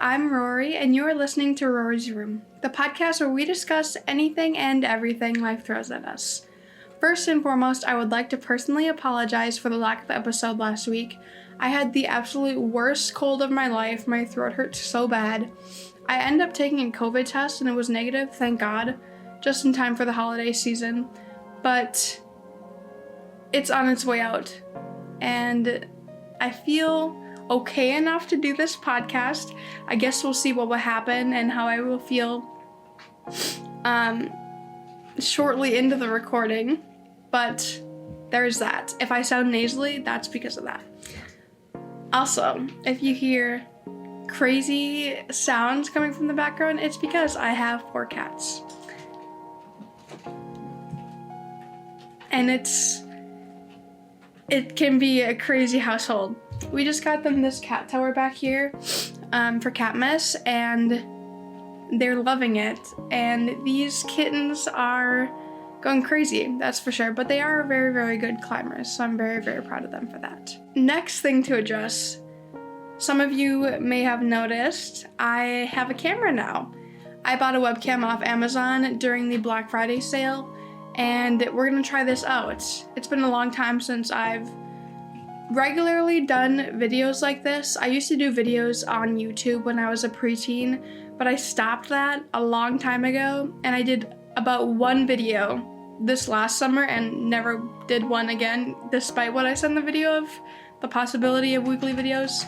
I'm Rory, and you are listening to Rori's Room, the podcast where we discuss anything and everything life throws at us. First and foremost, I would like to personally apologize for the lack of episode last week. I had the absolute worst cold of my life. My throat hurt so bad. I ended up taking a COVID test and it was negative, thank God, just in time for the holiday season. But it's on its way out, and I feel okay enough to do this podcast. I guess we'll see what will happen and how I will feel shortly into the recording, but there's that. If I sound nasally, that's because of that. Also, if you hear crazy sounds coming from the background, it's because I have 4 cats. And it can be a crazy household. We just got them this cat tower back here for Catmas, and they're loving it. And these kittens are going crazy, that's for sure. But they are very, very good climbers, so I'm very, very proud of them for that. Next thing to address. Some of you may have noticed I have a camera now. I bought a webcam off Amazon during the Black Friday sale, and we're gonna try this out. It's been a long time since I've regularly done videos like this. I used to do videos on YouTube when I was a preteen, but I stopped that a long time ago, and I did about one video this last summer and never did one again, despite what I said in the video of the possibility of weekly videos.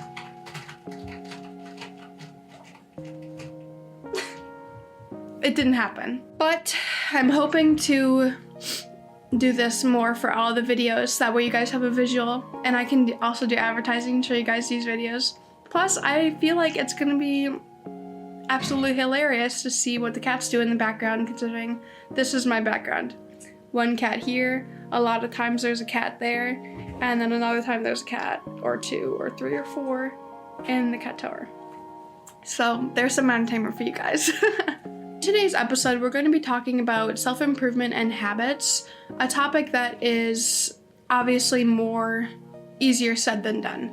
It didn't happen, but I'm hoping to do this more for all the videos. That way you guys have a visual, and I can also do advertising and show you guys these videos. Plus, I feel like it's gonna be absolutely hilarious to see what the cats do in the background, considering this is my background. One cat here, a lot of times there's a cat there, and then another time there's a cat, or 2, or 3, or 4 in the cat tower. So there's some entertainment for you guys. Today's episode, we're going to be talking about self-improvement and habits, a topic that is obviously more easier said than done.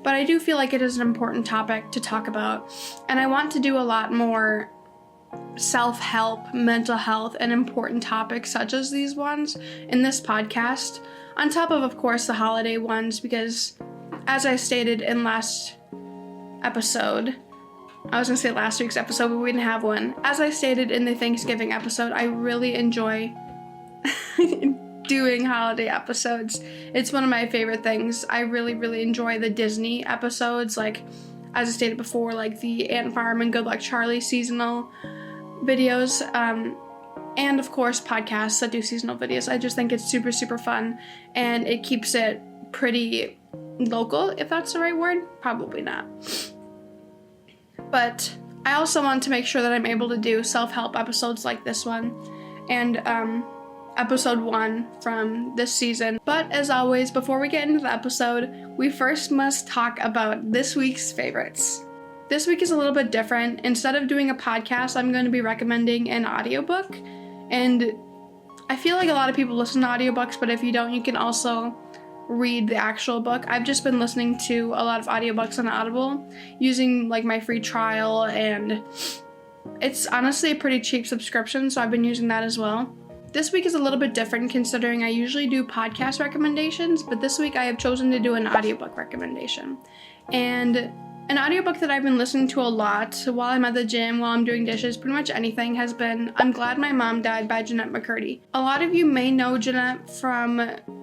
But I do feel like it is an important topic to talk about, and I want to do a lot more self-help, mental health, and important topics such as these ones in this podcast, on top of course, the holiday ones, because as I stated in last episode, I was gonna say last week's episode, but we didn't have one. As I stated in the Thanksgiving episode, I really enjoy doing holiday episodes. It's one of my favorite things. I really, really enjoy the Disney episodes, like, as I stated before, like the Ant Farm and Good Luck Charlie seasonal videos, and of course podcasts that do seasonal videos. I just think it's super, super fun, and it keeps it pretty local, if that's the right word. Probably not. But I also want to make sure that I'm able to do self-help episodes like this one, and episode 1 from this season. But as always, before we get into the episode, we first must talk about this week's favorites. This week is a little bit different. Instead of doing a podcast, I'm going to be recommending an audiobook. And I feel like a lot of people listen to audiobooks, but if you don't, you can also read the actual book. I've just been listening to a lot of audiobooks on Audible using like my free trial, and it's honestly a pretty cheap subscription, so I've been using that as well. This week is a little bit different considering I usually do podcast recommendations, but this week I have chosen to do an audiobook recommendation. And an audiobook that I've been listening to a lot while I'm at the gym, while I'm doing dishes, pretty much anything, has been I'm Glad My Mom Died by Jeanette McCurdy. A lot of you may know Jeanette from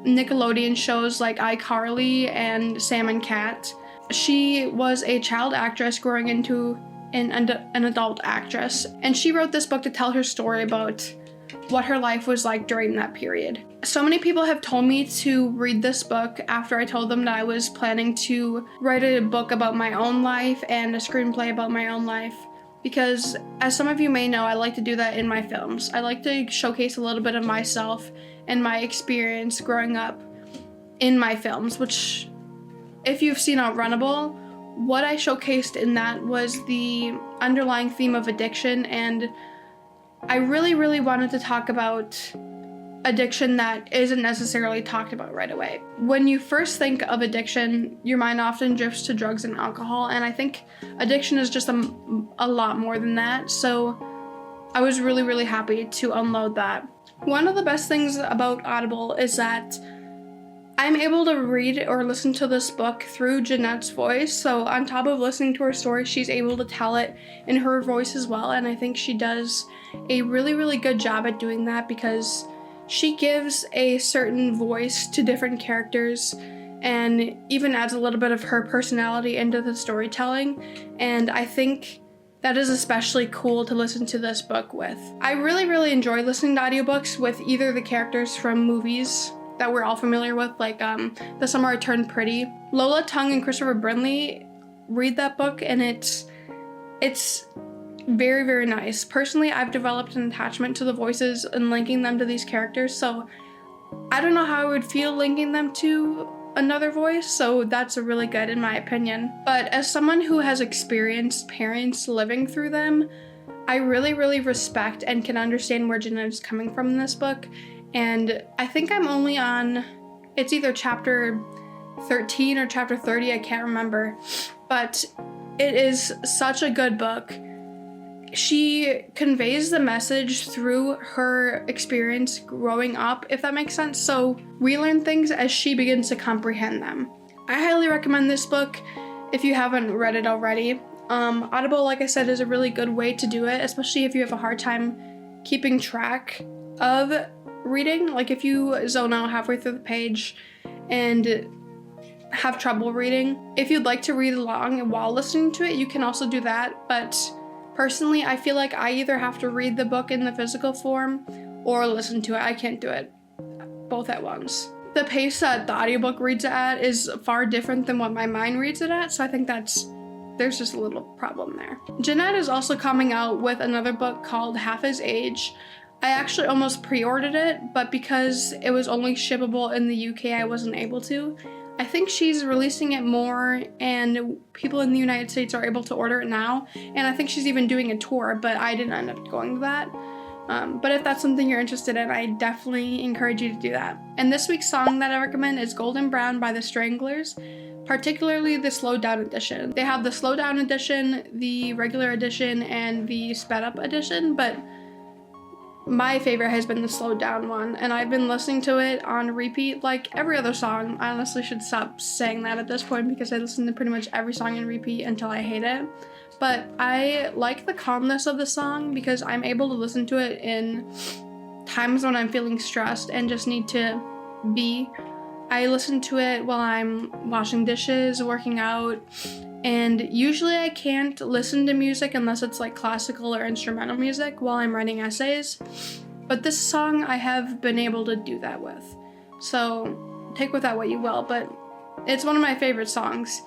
Nickelodeon shows like iCarly and Sam and Cat. She was a child actress growing into an adult actress, and she wrote this book to tell her story about what her life was like during that period. So many people have told me to read this book after I told them that I was planning to write a book about my own life and a screenplay about my own life, because as some of you may know, I like to do that in my films. I like to showcase a little bit of myself and my experience growing up in my films, which, if you've seen Outrunnable, what I showcased in that was the underlying theme of addiction, and I really, really wanted to talk about addiction that isn't necessarily talked about right away. When you first think of addiction, your mind often drifts to drugs and alcohol, and I think addiction is just a lot more than that. So I was really, really happy to unload that. One of the best things about Audible is that I'm able to read or listen to this book through Jeanette's voice. So on top of listening to her story, she's able to tell it in her voice as well. And I think she does a really, really good job at doing that because she gives a certain voice to different characters and even adds a little bit of her personality into the storytelling. And I think that is especially cool to listen to this book with. I really, really enjoy listening to audiobooks with either the characters from movies that we're all familiar with, like The Summer I Turned Pretty. Lola Tung and Christopher Brinley read that book, and it's very, very nice. Personally, I've developed an attachment to the voices and linking them to these characters, so I don't know how I would feel linking them to another voice, so that's really good in my opinion. But as someone who has experienced parents living through them, I really, really respect and can understand where Jeanette is coming from in this book. And I think I'm only on, it's either chapter 13 or chapter 30, I can't remember. But it is such a good book. She conveys the message through her experience growing up, if that makes sense. So we learn things as she begins to comprehend them. I highly recommend this book if you haven't read it already. Audible, like I said, is a really good way to do it, especially if you have a hard time keeping track of reading. Like if you zone out halfway through the page and have trouble reading. If you'd like to read along while listening to it, you can also do that. But personally, I feel like I either have to read the book in the physical form or listen to it. I can't do it both at once. The pace that the audiobook reads it at is far different than what my mind reads it at, so I think there's just a little problem there. Jeanette is also coming out with another book called Half His Age. I actually almost pre-ordered it, but because it was only shippable in the UK, I wasn't able to. I think she's releasing it more, and people in the United States are able to order it now, and I think she's even doing a tour, but I didn't end up going to that. But if that's something you're interested in, I definitely encourage you to do that. And this week's song that I recommend is Golden Brown by the Stranglers, particularly the slowed down edition. They have the slowed down edition, the regular edition, and the sped up edition, but my favorite has been the slowed down one, and I've been listening to it on repeat like every other song. I honestly should stop saying that at this point because I listen to pretty much every song in repeat until I hate it. But I like the calmness of the song because I'm able to listen to it in times when I'm feeling stressed and just need to be. I listen to it while I'm washing dishes, working out, and usually I can't listen to music unless it's like classical or instrumental music while I'm writing essays. But this song I have been able to do that with. So take with that what you will, but it's one of my favorite songs.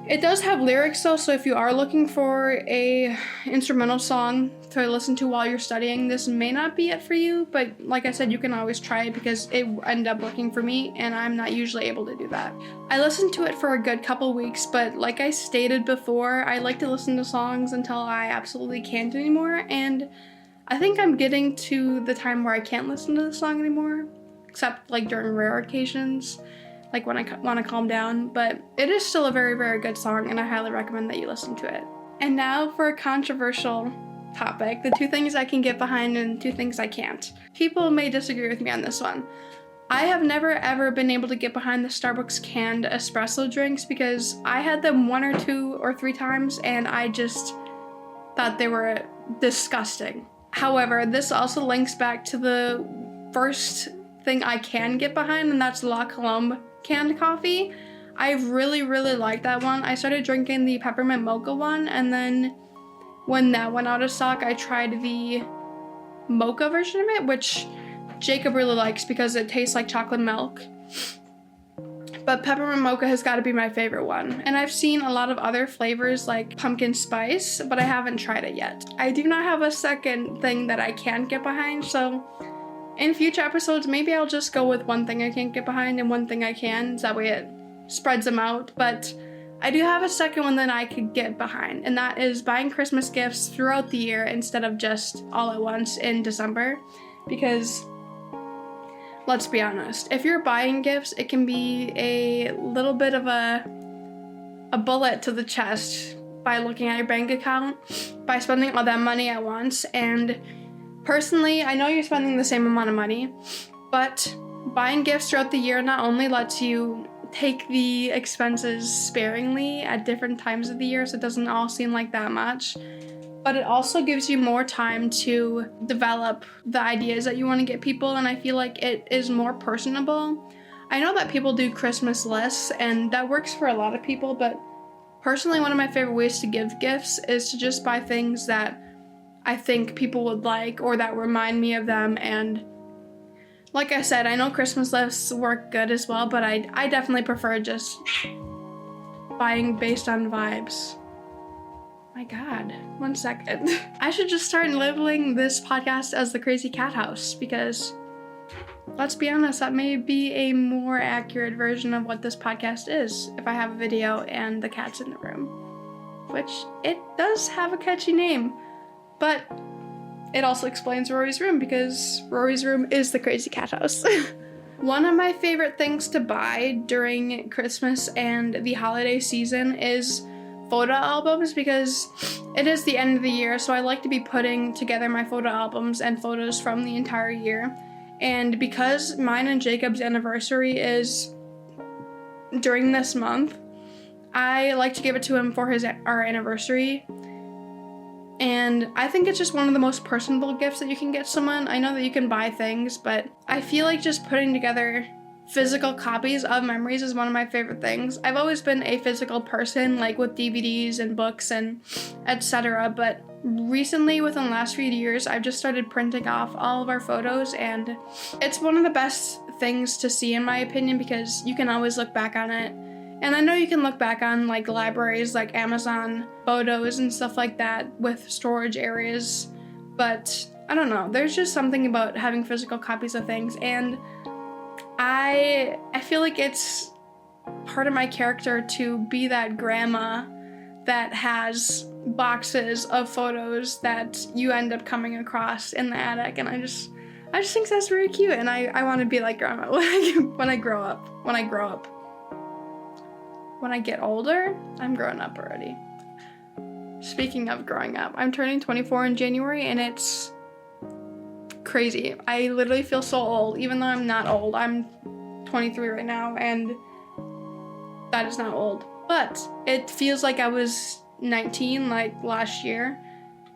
It does have lyrics though, so if you are looking for a instrumental song to listen to while you're studying, this may not be it for you, but like I said, you can always try it because it ended up working for me, and I'm not usually able to do that. I listened to it for a good couple weeks, but like I stated before, I like to listen to songs until I absolutely can't anymore, and I think I'm getting to the time where I can't listen to the song anymore, except like during rare occasions, like when I want to calm down, but it is still a very, very good song, and I highly recommend that you listen to it. And now for a controversial topic, the 2 things I can get behind and 2 things I can't. People may disagree with me on this one. I have never ever been able to get behind the Starbucks canned espresso drinks because I had them 1 or 2 or 3 times and I just thought they were disgusting. However, this also links back to the first thing I can get behind, and that's La Colombe canned coffee. I really, really like that one. I started drinking the peppermint mocha one, and then when that went out of stock, I tried the mocha version of it, which Jacob really likes because it tastes like chocolate milk. But peppermint mocha has got to be my favorite one. And I've seen a lot of other flavors like pumpkin spice, but I haven't tried it yet. I do not have a second thing that I can't get behind, so in future episodes, maybe I'll just go with one thing I can't get behind and one thing I can, so that way it spreads them out. But I do have a second one that I could get behind, and that is buying Christmas gifts throughout the year instead of just all at once in December, because let's be honest. If you're buying gifts, it can be a little bit of a bullet to the chest by looking at your bank account, by spending all that money at once. And personally, I know you're spending the same amount of money, but buying gifts throughout the year not only lets you take the expenses sparingly at different times of the year so it doesn't all seem like that much, but it also gives you more time to develop the ideas that you want to get people, and I feel like it is more personable. I know that people do Christmas lists, and that works for a lot of people, but personally, one of my favorite ways to give gifts is to just buy things that I think people would like or that remind me of them. And like I said, I know Christmas lists work good as well, but I definitely prefer just buying based on vibes. My God, 1 second. I should just start labeling this podcast as the Crazy Cat House, because let's be honest, that may be a more accurate version of what this podcast is if I have a video and the cat's in the room, which it does have a catchy name, but it also explains Rory's room because Rory's room is the Crazy Cat House. One of my favorite things to buy during Christmas and the holiday season is photo albums, because it is the end of the year, so I like to be putting together my photo albums and photos from the entire year. And because mine and Jacob's anniversary is during this month, I like to give it to him for our anniversary. And I think it's just one of the most personable gifts that you can get someone. I know that you can buy things, but I feel like just putting together physical copies of memories is one of my favorite things. I've always been a physical person, like with DVDs and books and etc. But recently, within the last few years, I've just started printing off all of our photos, and it's one of the best things to see, in my opinion, because you can always look back on it. And I know you can look back on like libraries like Amazon photos and stuff like that with storage areas, but I don't know, there's just something about having physical copies of things, and I feel like it's part of my character to be that grandma that has boxes of photos that you end up coming across in the attic, and I just think that's very cute, and I want to be like grandma when I grow up. When I get older, I'm grown up already. Speaking of growing up, I'm turning 24 in January, and it's crazy. I literally feel so old, even though I'm not old. I'm 23 right now, and that is not old. But it feels like I was 19 like last year,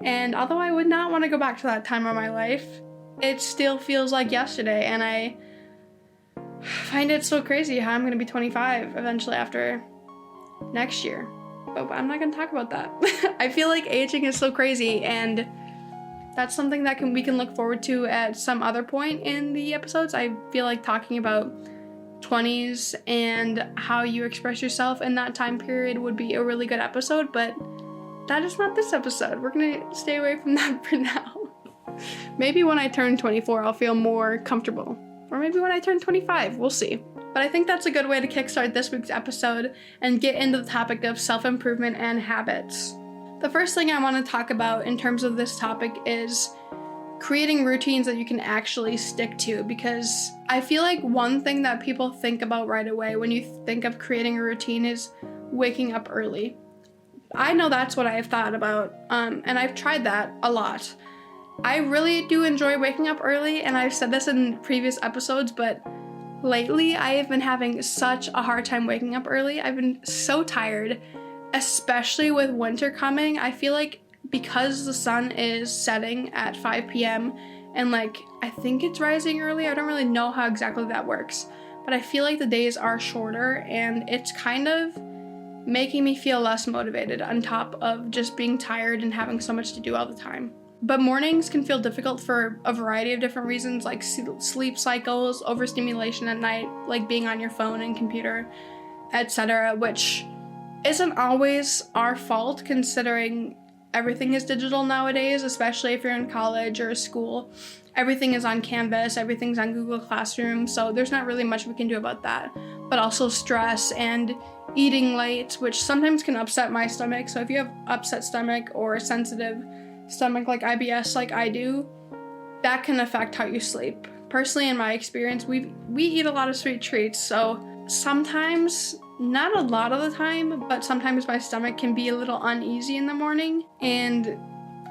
and although I would not want to go back to that time of my life, it still feels like yesterday, and I find it so crazy how I'm going to be 25 eventually after next year. But I'm not going to talk about that. I feel like aging is so crazy, and that's something that we can look forward to at some other point in the episodes. I feel like talking about 20s and how you express yourself in that time period would be a really good episode, but that is not this episode. We're gonna stay away from that for now. Maybe when I turn 24, I'll feel more comfortable. Or maybe when I turn 25, we'll see. But I think that's a good way to kickstart this week's episode and get into the topic of self-improvement and habits. The first thing I want to talk about in terms of this topic is creating routines that you can actually stick to, because I feel like one thing that people think about right away when you think of creating a routine is waking up early. I know that's what I have thought about, and I've tried that a lot. I really do enjoy waking up early, and I've said this in previous episodes, but lately I have been having such a hard time waking up early. I've been so tired, especially with winter coming. I feel like because the sun is setting at 5 p.m. and like I think it's rising early, I don't really know how exactly that works, but I feel like the days are shorter, and it's kind of making me feel less motivated on top of just being tired and having so much to do all the time. But mornings can feel difficult for a variety of different reasons, like sleep cycles, overstimulation at night, like being on your phone and computer, etc., which isn't always our fault considering everything is digital nowadays, especially if you're in college or school. Everything is on Canvas, everything's on Google Classroom, so there's not really much we can do about that. But also stress and eating late, which sometimes can upset my stomach. So if you have upset stomach or sensitive stomach like IBS like I do, that can affect how you sleep personally, in my experience, we eat a lot of sweet treats, so sometimes, not a lot of the time, but sometimes my stomach can be a little uneasy in the morning, and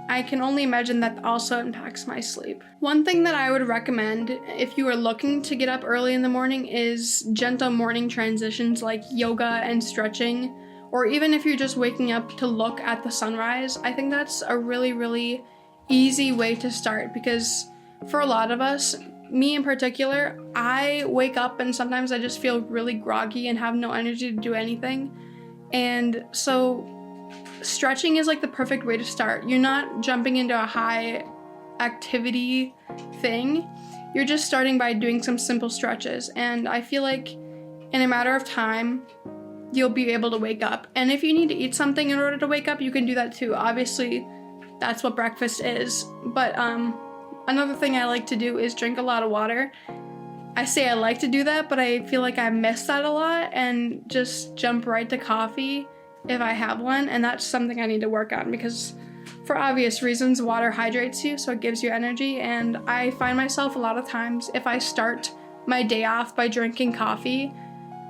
I can only imagine that also impacts my sleep. One thing that I would recommend if you are looking to get up early in the morning is gentle morning transitions like yoga and stretching, or even if you're just waking up to look at the sunrise. I think that's a really, really easy way to start, because for a lot of us, me in particular, I wake up and sometimes I just feel really groggy and have no energy to do anything. And so stretching is like the perfect way to start. You're not jumping into a high activity thing. You're just starting by doing some simple stretches. And I feel like in a matter of time, you'll be able to wake up. And if you need to eat something in order to wake up, you can do that too. Obviously, that's what breakfast is. But another thing I like to do is drink a lot of water. I say I like to do that, but I feel like I miss that a lot and just jump right to coffee if I have one, and that's something I need to work on, because for obvious reasons, water hydrates you, so it gives you energy, and I find myself a lot of times, if I start my day off by drinking coffee,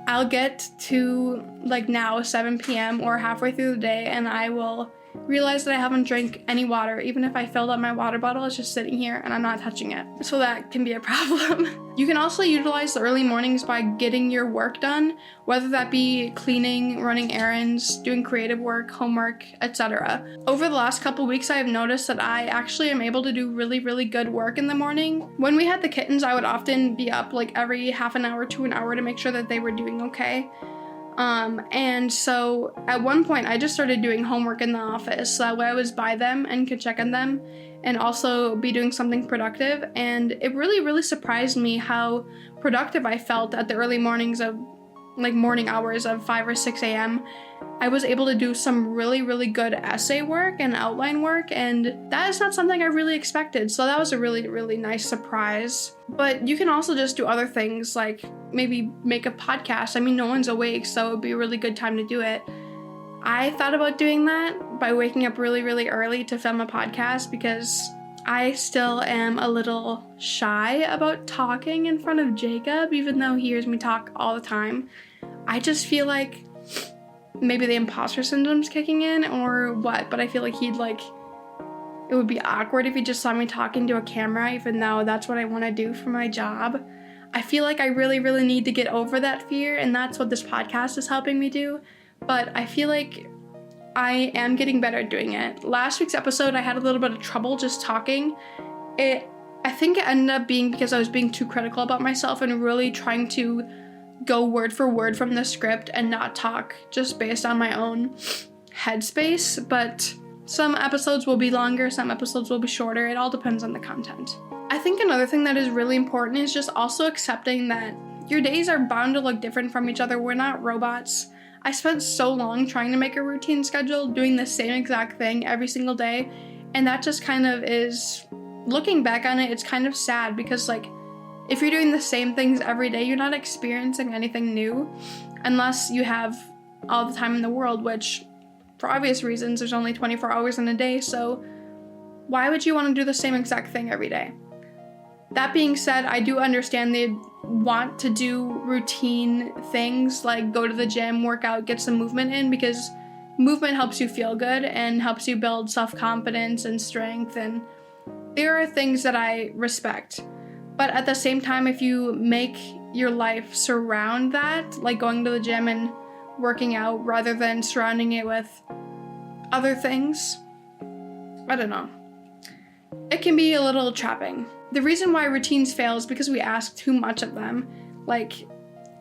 I'll get to like now 7 p.m. or halfway through the day, and I will realize that I haven't drank any water. Even if I filled up my water bottle, it's just sitting here and I'm not touching it. So that can be a problem. You can also utilize the early mornings by getting your work done, whether that be cleaning, running errands, doing creative work, homework, etc. Over the last couple weeks, I have noticed that I actually am able to do really, really good work in the morning. When we had the kittens, I would often be up like every half an hour to an hour to make sure that they were doing okay. And so at one point I just started doing homework in the office, so that way I was by them and could check on them and also be doing something productive. And it really, really surprised me how productive I felt at the early mornings of like morning hours of 5 or 6 a.m. I was able to do some really, really good essay work and outline work, and that is not something I really expected. So that was a really, really nice surprise. But you can also just do other things, like maybe make a podcast. I mean, no one's awake, so it would be a really good time to do it. I thought about doing that by waking up really, really early to film a podcast, because I still am a little shy about talking in front of Jacob, even though he hears me talk all the time. I just feel like maybe the imposter syndrome's kicking in or what, but I feel like it would be awkward if he just saw me talking to a camera, even though that's what I want to do for my job. I feel like I really, really need to get over that fear, and that's what this podcast is helping me do, but I feel like I am getting better at doing it. Last week's episode, I had a little bit of trouble just talking. I think it ended up being because I was being too critical about myself and really trying to go word for word from the script and not talk just based on my own headspace. But some episodes will be longer, some episodes will be shorter. It all depends on the content. I think another thing that is really important is just also accepting that your days are bound to look different from each other. We're not robots. I spent so long trying to make a routine schedule, doing the same exact thing every single day, and that just kind of is, looking back on it, it's kind of sad, because like, if you're doing the same things every day, you're not experiencing anything new, unless you have all the time in the world, which, for obvious reasons, there's only 24 hours in a day, so why would you want to do the same exact thing every day? That being said, I do understand they want to do routine things like go to the gym, work out, get some movement in, because movement helps you feel good and helps you build self-confidence and strength, and there are things that I respect. But at the same time, if you make your life surround that, like going to the gym and working out, rather than surrounding it with other things, I don't know. It can be a little trapping. The reason why routines fail is because we ask too much of them. Like,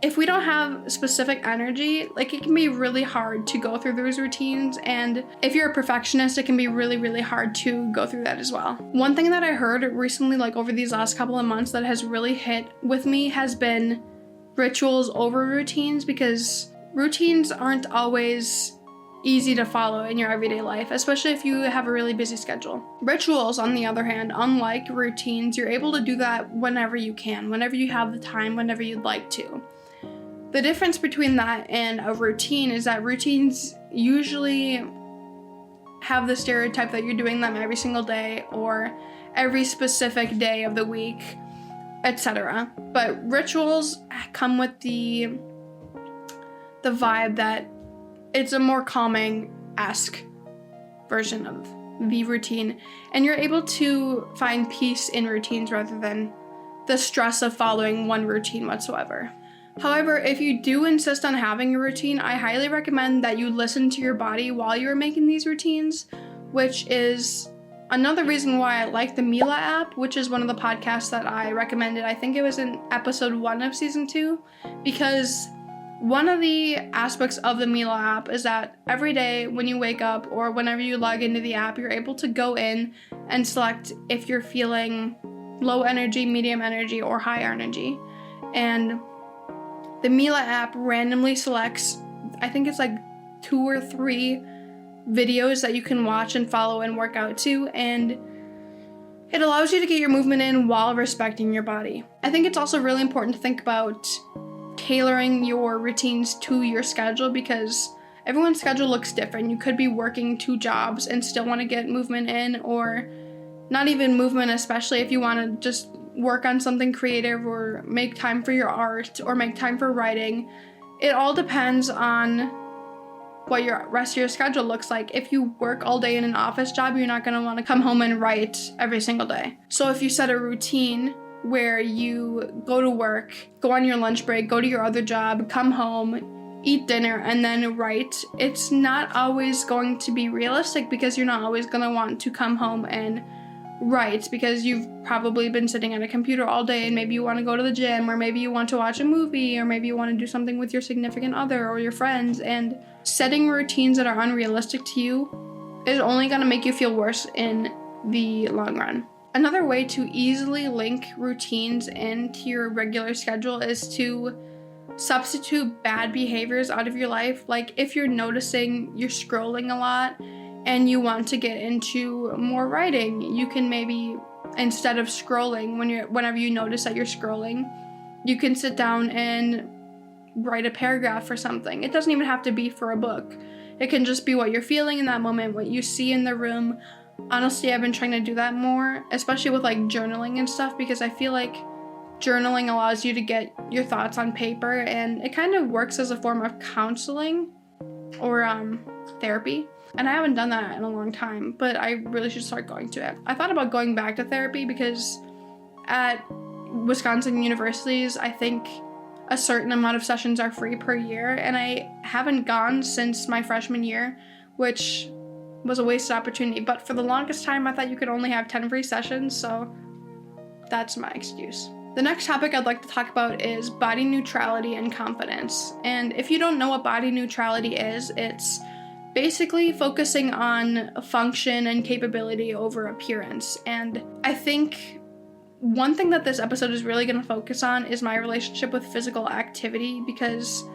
if we don't have specific energy, like, it can be really hard to go through those routines, and if you're a perfectionist, it can be really, really hard to go through that as well. One thing that I heard recently, like over these last couple of months, that has really hit with me has been rituals over routines, because routines aren't always easy to follow in your everyday life, especially if you have a really busy schedule. Rituals, on the other hand, unlike routines, you're able to do that whenever you can, whenever you have the time, whenever you'd like to. The difference between that and a routine is that routines usually have the stereotype that you're doing them every single day or every specific day of the week. etc. But rituals come with the vibe that it's a more calming-esque version of the routine, and you're able to find peace in routines rather than the stress of following one routine whatsoever. However, if you do insist on having a routine, I highly recommend that you listen to your body while you're making these routines, which is another reason why I like the Mila app, which is one of the podcasts that I recommended. I think it was in episode 1 of season 2, because one of the aspects of the Mila app is that every day when you wake up or whenever you log into the app, you're able to go in and select if you're feeling low energy, medium energy, or high energy. And the Mila app randomly selects, I think it's like 2 or 3 videos that you can watch and follow and work out to, and it allows you to get your movement in while respecting your body. I think it's also really important to think about tailoring your routines to your schedule, because everyone's schedule looks different. You could be working 2 jobs and still want to get movement in, or not even movement, especially if you want to just work on something creative or make time for your art or make time for writing. It all depends on what your rest of your schedule looks like. If you work all day in an office job, you're not going to want to come home and write every single day. So if you set a routine where you go to work, go on your lunch break, go to your other job, come home, eat dinner, and then write, it's not always going to be realistic, because you're not always going to want to come home and write, because you've probably been sitting at a computer all day, and maybe you want to go to the gym, or maybe you want to watch a movie, or maybe you want to do something with your significant other or your friends. And setting routines that are unrealistic to you is only going to make you feel worse in the long run. Another way to easily link routines into your regular schedule is to substitute bad behaviors out of your life. Like if you're noticing you're scrolling a lot and you want to get into more writing, you can maybe, instead of scrolling, whenever you notice that you're scrolling, you can sit down and write a paragraph or something. It doesn't even have to be for a book. It can just be what you're feeling in that moment, what you see in the room. Honestly, I've been trying to do that more, especially with like journaling and stuff, because I feel like journaling allows you to get your thoughts on paper, and it kind of works as a form of counseling or therapy. And I haven't done that in a long time, but I really should start going to it. I thought about going back to therapy because at Wisconsin universities, I think a certain amount of sessions are free per year, and I haven't gone since my freshman year, which was a wasted opportunity. But for the longest time, I thought you could only have 10 free sessions, so that's my excuse. The next topic I'd like to talk about is body neutrality and confidence. And if you don't know what body neutrality is, it's basically focusing on function and capability over appearance. And I think one thing that this episode is really going to focus on is my relationship with physical activity, because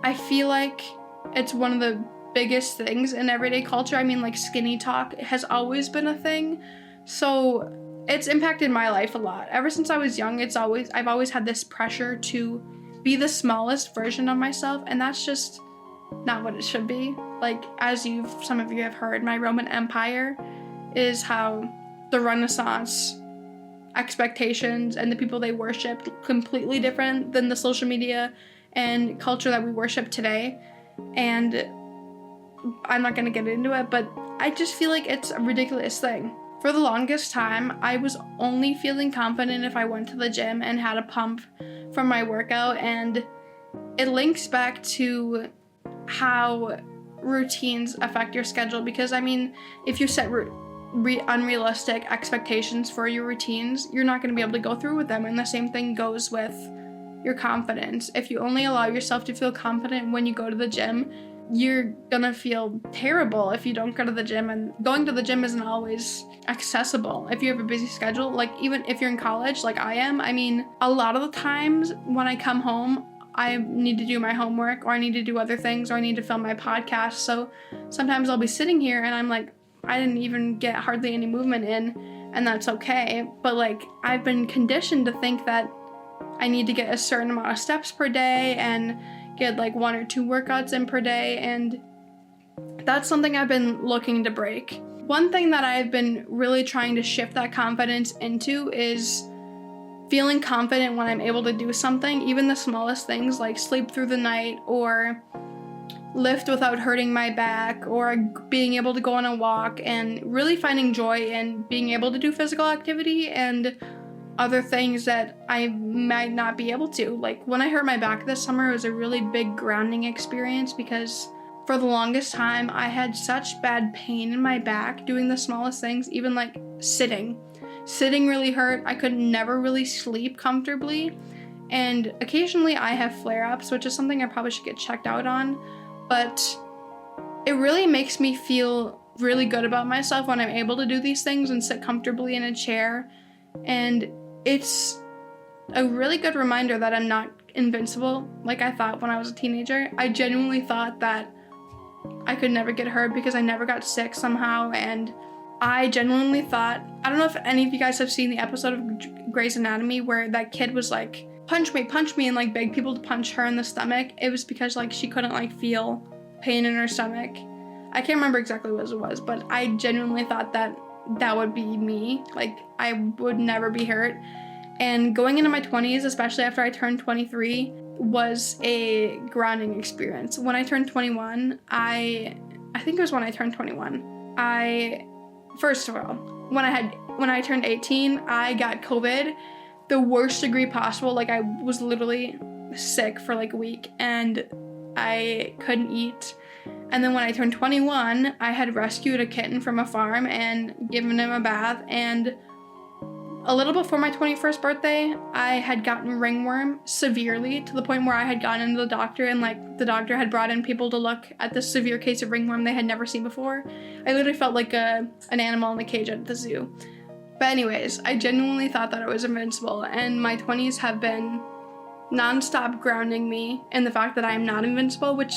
I feel like it's one of the biggest things in everyday culture. I mean, like skinny talk has always been a thing. So it's impacted my life a lot. Ever since I was young, I've always had this pressure to be the smallest version of myself, and that's just not what it should be. Like, as some of you have heard, my Roman Empire is how the Renaissance expectations and the people they worshiped completely different than the social media and culture that we worship today. And I'm not gonna get into it, but I just feel like it's a ridiculous thing. For the longest time, I was only feeling confident if I went to the gym and had a pump from my workout, and it links back to how routines affect your schedule, because I mean, if you set unrealistic expectations for your routines, you're not going to be able to go through with them. And the same thing goes with your confidence. If you only allow yourself to feel confident when you go to the gym, you're gonna feel terrible if you don't go to the gym, and going to the gym isn't always accessible if you have a busy schedule. Like, even if you're in college like I am, I mean, a lot of the times when I come home, I need to do my homework, or I need to do other things, or I need to film my podcast. So sometimes I'll be sitting here and I'm like, I didn't even get hardly any movement in, and that's okay. But like, I've been conditioned to think that I need to get a certain amount of steps per day and get like 1 or 2 workouts in per day, and that's something I've been looking to break. One thing that I've been really trying to shift that confidence into is feeling confident when I'm able to do something, even the smallest things like sleep through the night or lift without hurting my back or being able to go on a walk, and really finding joy in being able to do physical activity and other things that I might not be able to. Like when I hurt my back this summer, it was a really big grounding experience because for the longest time I had such bad pain in my back doing the smallest things, even like sitting. Sitting really hurt. I could never really sleep comfortably. And occasionally I have flare-ups, which is something I probably should get checked out on. But it really makes me feel really good about myself when I'm able to do these things and sit comfortably in a chair. And it's a really good reminder that I'm not invincible like I thought when I was a teenager. I genuinely thought that I could never get hurt because I never got sick somehow, and I genuinely thought, I don't know if any of you guys have seen the episode of Grey's Anatomy where that kid was like, punch me, and like begged people to punch her in the stomach. It was because like she couldn't like feel pain in her stomach. I can't remember exactly what it was, but I genuinely thought that that would be me. Like I would never be hurt. And going into my 20s, especially after I turned 23, was a grounding experience. When I turned 21, I think it was when I turned 21, first of all, when I turned 18, I got COVID, the worst degree possible. Like I was literally sick for like a week and I couldn't eat. And then when I turned 21, I had rescued a kitten from a farm and given him a bath, and a little before my 21st birthday, I had gotten ringworm severely, to the point where I had gone into the doctor and like the doctor had brought in people to look at this severe case of ringworm they had never seen before. I literally felt like an animal in a cage at the zoo. But anyways, I genuinely thought that I was invincible, and my 20s have been non-stop grounding me in the fact that I am not invincible, which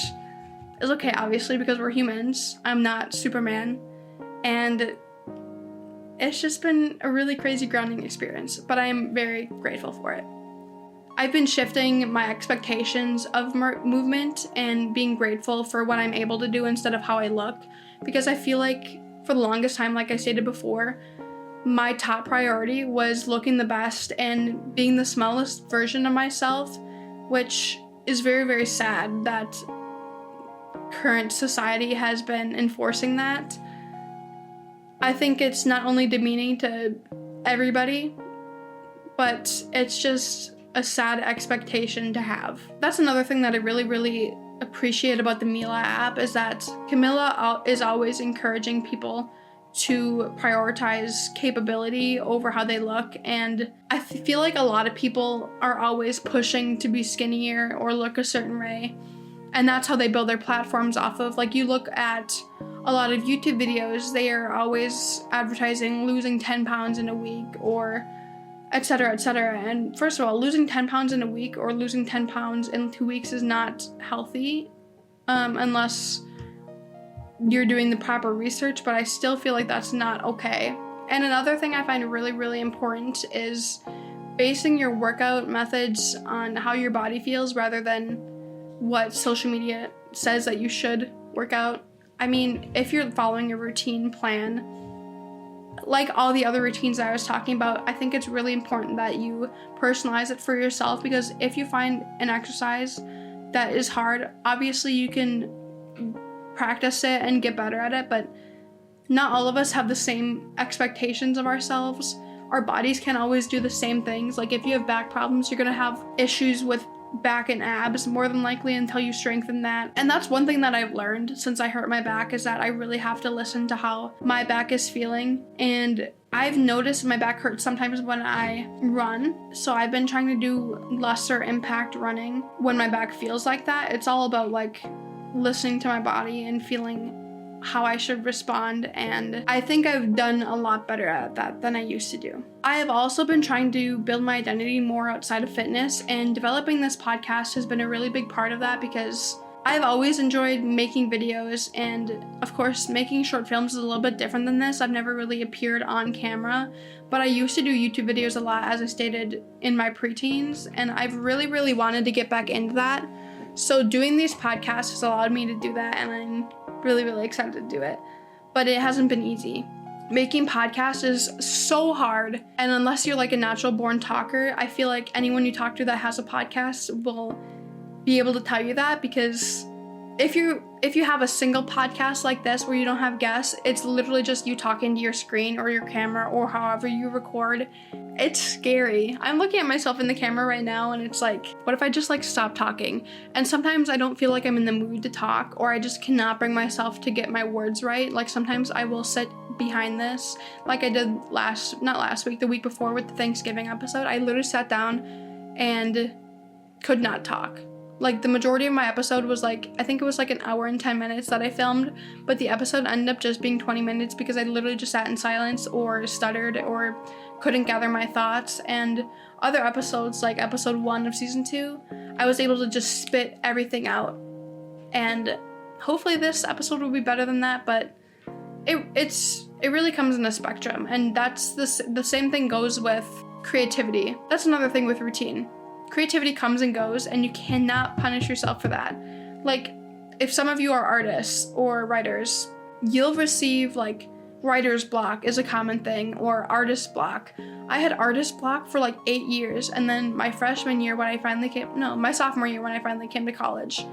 is okay, obviously, because we're humans. I'm not Superman, and it's just been a really crazy grounding experience, but I am very grateful for it. I've been shifting my expectations of movement and being grateful for what I'm able to do instead of how I look, because I feel like for the longest time, like I stated before, my top priority was looking the best and being the smallest version of myself, which is very, very sad that current society has been enforcing that. I think it's not only demeaning to everybody, but it's just a sad expectation to have. That's another thing that I really, really appreciate about the Mila app, is that Camilla is always encouraging people to prioritize capability over how they look, and I feel like a lot of people are always pushing to be skinnier or look a certain way, and that's how they build their platforms off of. Like, you look at a lot of YouTube videos, they are always advertising losing 10 pounds in a week or etc., etc. And first of all, losing 10 pounds in a week or losing 10 pounds in 2 weeks is not healthy unless you're doing the proper research, but I still feel like that's not okay. And another thing I find really, really important is basing your workout methods on how your body feels rather than what social media says that you should work out. I mean, if you're following a routine plan, like all the other routines I was talking about, I think it's really important that you personalize it for yourself, because if you find an exercise that is hard, obviously you can practice it and get better at it, but not all of us have the same expectations of ourselves. Our bodies can't always do the same things. Like, if you have back problems, you're gonna have issues with back and abs more than likely until you strengthen that. And that's one thing that I've learned since I hurt my back, is that I really have to listen to how my back is feeling. And I've noticed my back hurts sometimes when I run, so I've been trying to do lesser impact running when my back feels like that. It's all about like listening to my body and feeling how I should respond, and I think I've done a lot better at that than I used to do. I have also been trying to build my identity more outside of fitness, and developing this podcast has been a really big part of that, because I've always enjoyed making videos, and of course making short films is a little bit different than this. I've never really appeared on camera, but I used to do YouTube videos a lot, as I stated, in my preteens, and I've really, really wanted to get back into that. So doing these podcasts has allowed me to do that, and I'm really, really excited to do it. But it hasn't been easy. making podcasts is so hard. And unless you're like a natural born talker, I feel like anyone you talk to that has a podcast will be able to tell you that, because if you have a single podcast like this where you don't have guests, it's literally just you talking to your screen or your camera or however you record. It's scary. I'm looking at myself in the camera right now and it's like, what if I just like stop talking? And sometimes I don't feel like I'm in the mood to talk, or I just cannot bring myself to get my words right. Like sometimes I will sit behind this, like I did the week before with the Thanksgiving episode. I literally sat down and could not talk. Like the majority of my episode was like, I think it was like an hour and 10 minutes that I filmed, but the episode ended up just being 20 minutes because I literally just sat in silence or stuttered or couldn't gather my thoughts. And other episodes, like episode 1 of season 2, I was able to just spit everything out. And hopefully this episode will be better than that, but it really comes in a spectrum. And that's the same thing goes with creativity. That's another thing with routine. Creativity comes and goes, and you cannot punish yourself for that. Like, if some of you are artists or writers, you'll receive, like, writer's block is a common thing, or artist block. I had artist block for, like, 8 years, and then my sophomore year when I finally came to college,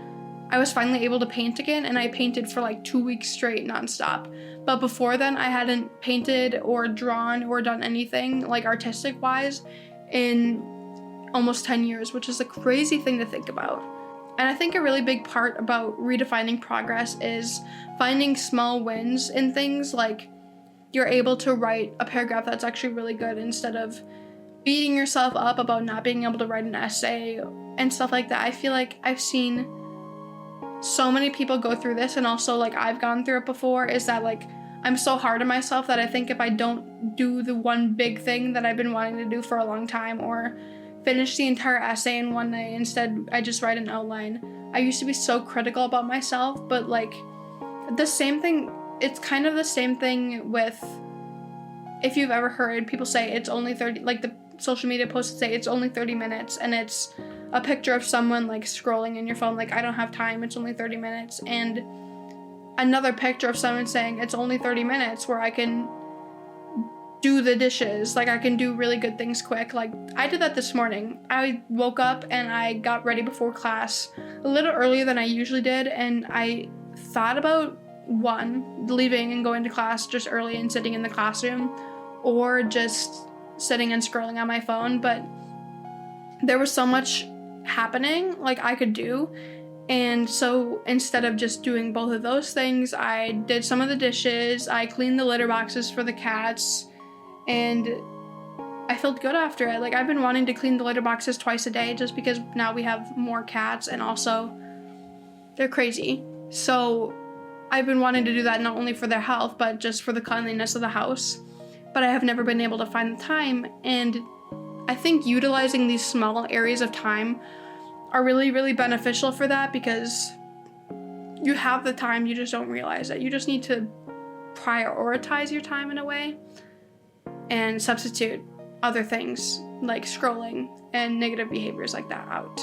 I was finally able to paint again, and I painted for, like, 2 weeks straight, nonstop. But before then, I hadn't painted or drawn or done anything, like, artistic-wise in almost 10 years, which is a crazy thing to think about. And I think a really big part about redefining progress is finding small wins in things, like you're able to write a paragraph that's actually really good instead of beating yourself up about not being able to write an essay and stuff like that. I feel like I've seen so many people go through this, and also like I've gone through it before, is that like I'm so hard on myself that I think if I don't do the one big thing that I've been wanting to do for a long time, or finish the entire essay in one day, instead I just write an outline. I used to be so critical about myself, but like the same thing, it's kind of the same thing with, if you've ever heard people say it's only 30, like the social media posts say it's only 30 minutes, and it's a picture of someone like scrolling in your phone like, I don't have time, it's only 30 minutes, and another picture of someone saying it's only 30 minutes where I can do the dishes, like I can do really good things quick. Like I did that this morning. I woke up and I got ready before class a little earlier than I usually did, and I thought about leaving and going to class just early and sitting in the classroom, or just sitting and scrolling on my phone, but there was so much happening like I could do. And so instead of just doing both of those things, I did some of the dishes, I cleaned the litter boxes for the cats, and I felt good after it. Like I've been wanting to clean the litter boxes twice a day just because now we have more cats, and also they're crazy. So I've been wanting to do that not only for their health, but just for the cleanliness of the house. But I have never been able to find the time, and I think utilizing these small areas of time are really, really beneficial for that, because you have the time, you just don't realize it. You just need to prioritize your time in a way and substitute other things like scrolling and negative behaviors like that out.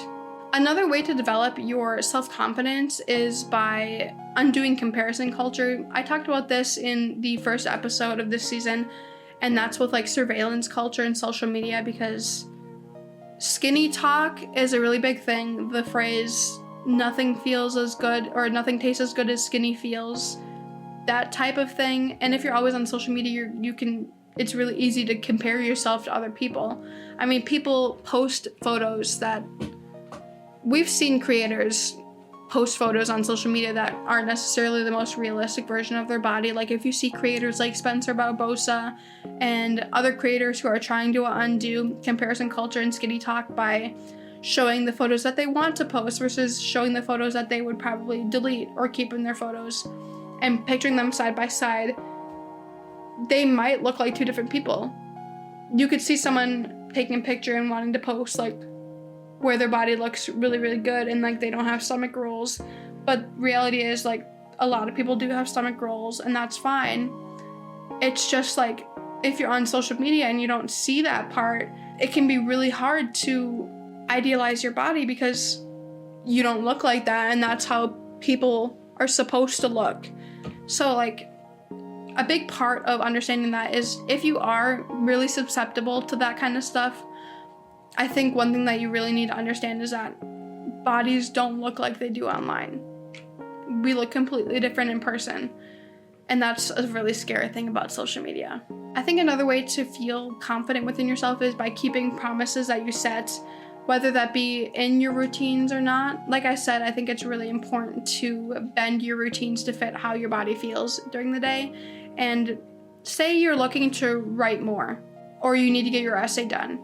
Another way to develop your self-confidence is by undoing comparison culture. I talked about this in the first episode of this season, and that's with like surveillance culture and social media, because skinny talk is a really big thing. The phrase nothing feels as good, or nothing tastes as good as skinny feels, that type of thing. And if you're always on social media, it's really easy to compare yourself to other people. I mean, people post photos that we've seen creators post photos on social media that aren't necessarily the most realistic version of their body. Like if you see creators like Spencer Barbosa and other creators who are trying to undo comparison culture and skinny talk by showing the photos that they want to post versus showing the photos that they would probably delete or keep in their photos, and picturing them side by side, they might look like two different people. You could see someone taking a picture and wanting to post like where their body looks really, really good and like they don't have stomach rolls, but reality is like a lot of people do have stomach rolls, and that's fine. It's just like if you're on social media and you don't see that part, it can be really hard to idealize your body because you don't look like that, and that's how people are supposed to look. So like a big part of understanding that is if you are really susceptible to that kind of stuff, I think one thing that you really need to understand is that bodies don't look like they do online. We look completely different in person. And that's a really scary thing about social media. I think another way to feel confident within yourself is by keeping promises that you set, whether that be in your routines or not. Like I said, I think it's really important to bend your routines to fit how your body feels during the day. And say you're looking to write more, or you need to get your essay done.